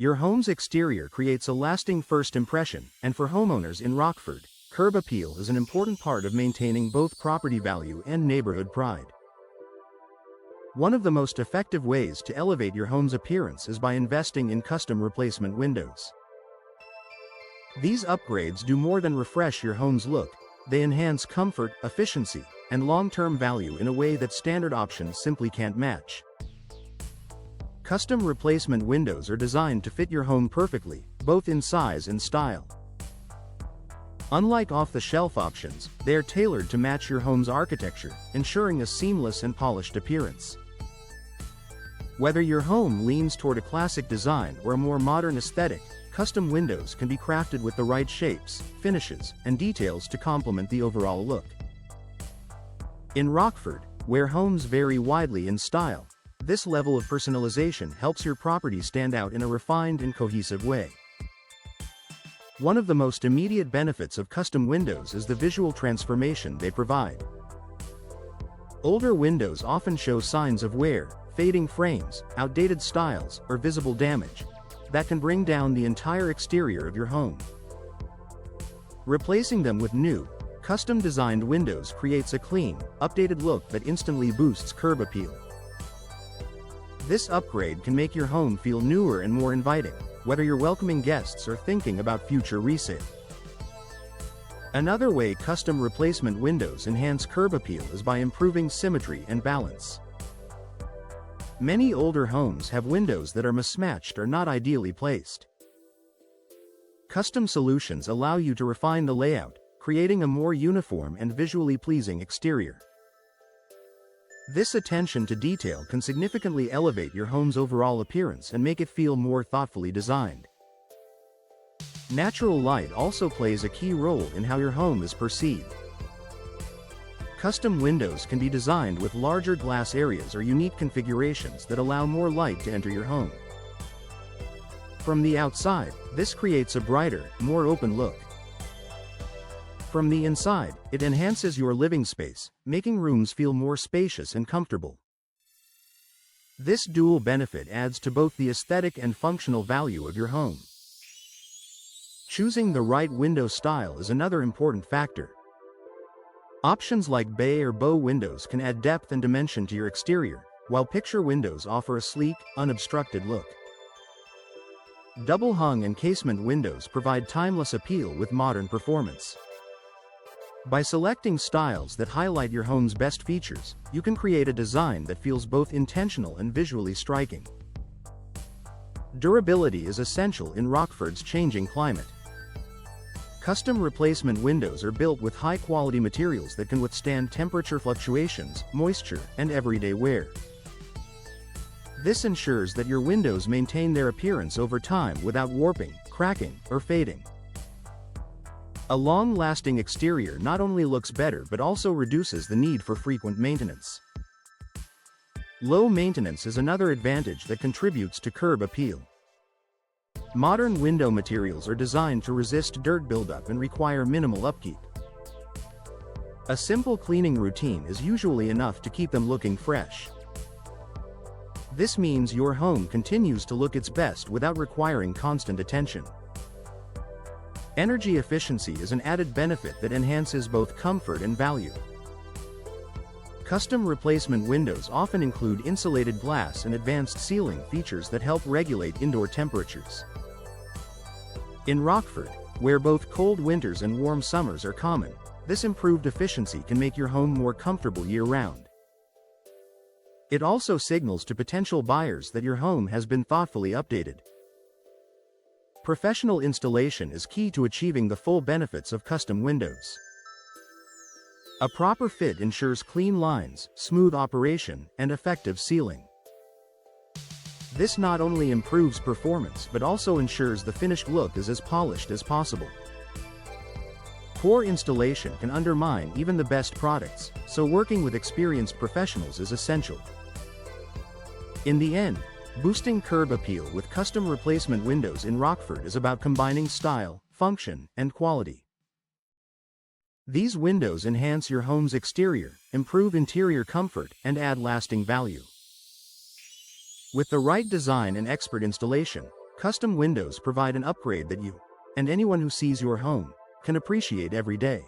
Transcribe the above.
Your home's exterior creates a lasting first impression, and for homeowners in Rockford, curb appeal is an important part of maintaining both property value and neighborhood pride. One of the most effective ways to elevate your home's appearance is by investing in custom replacement windows. These upgrades do more than refresh your home's look, they enhance comfort, efficiency, and long-term value in a way that standard options simply can't match. Custom replacement windows are designed to fit your home perfectly, both in size and style. Unlike off-the-shelf options, they are tailored to match your home's architecture, ensuring a seamless and polished appearance. Whether your home leans toward a classic design or a more modern aesthetic, custom windows can be crafted with the right shapes, finishes, and details to complement the overall look. In Rockford, where homes vary widely in style, this level of personalization helps your property stand out in a refined and cohesive way. One of the most immediate benefits of custom windows is the visual transformation they provide. Older windows often show signs of wear, fading frames, outdated styles, or visible damage that can bring down the entire exterior of your home. Replacing them with new, custom-designed windows creates a clean, updated look that instantly boosts curb appeal. This upgrade can make your home feel newer and more inviting, whether you're welcoming guests or thinking about future resale. Another way custom replacement windows enhance curb appeal is by improving symmetry and balance. Many older homes have windows that are mismatched or not ideally placed. Custom solutions allow you to refine the layout, creating a more uniform and visually pleasing exterior. This attention to detail can significantly elevate your home's overall appearance and make it feel more thoughtfully designed. Natural light also plays a key role in how your home is perceived. Custom windows can be designed with larger glass areas or unique configurations that allow more light to enter your home. From the outside, this creates a brighter, more open look. From the inside, it enhances your living space, making rooms feel more spacious and comfortable. This dual benefit adds to both the aesthetic and functional value of your home. Choosing the right window style is another important factor. Options like bay or bow windows can add depth and dimension to your exterior, while picture windows offer a sleek, unobstructed look. Double-hung and casement windows provide timeless appeal with modern performance. By selecting styles that highlight your home's best features, you can create a design that feels both intentional and visually striking. Durability is essential in Rockford's changing climate. Custom replacement windows are built with high-quality materials that can withstand temperature fluctuations, moisture, and everyday wear. This ensures that your windows maintain their appearance over time without warping, cracking, or fading. A long-lasting exterior not only looks better but also reduces the need for frequent maintenance. Low maintenance is another advantage that contributes to curb appeal. Modern window materials are designed to resist dirt buildup and require minimal upkeep. A simple cleaning routine is usually enough to keep them looking fresh. This means your home continues to look its best without requiring constant attention. Energy efficiency is an added benefit that enhances both comfort and value. Custom replacement windows often include insulated glass and advanced sealing features that help regulate indoor temperatures. In Rockford, where both cold winters and warm summers are common, this improved efficiency can make your home more comfortable year-round. It also signals to potential buyers that your home has been thoughtfully updated. Professional installation is key to achieving the full benefits of custom windows. A proper fit ensures clean lines, smooth operation, and effective sealing. This not only improves performance but also ensures the finished look is as polished as possible. Poor installation can undermine even the best products, so working with experienced professionals is essential. In the end, boosting curb appeal with custom replacement windows in Rockford is about combining style, function, and quality. These windows enhance your home's exterior, improve interior comfort, and add lasting value. With the right design and expert installation, Custom windows provide an upgrade that you, and anyone who sees your home, can appreciate every day.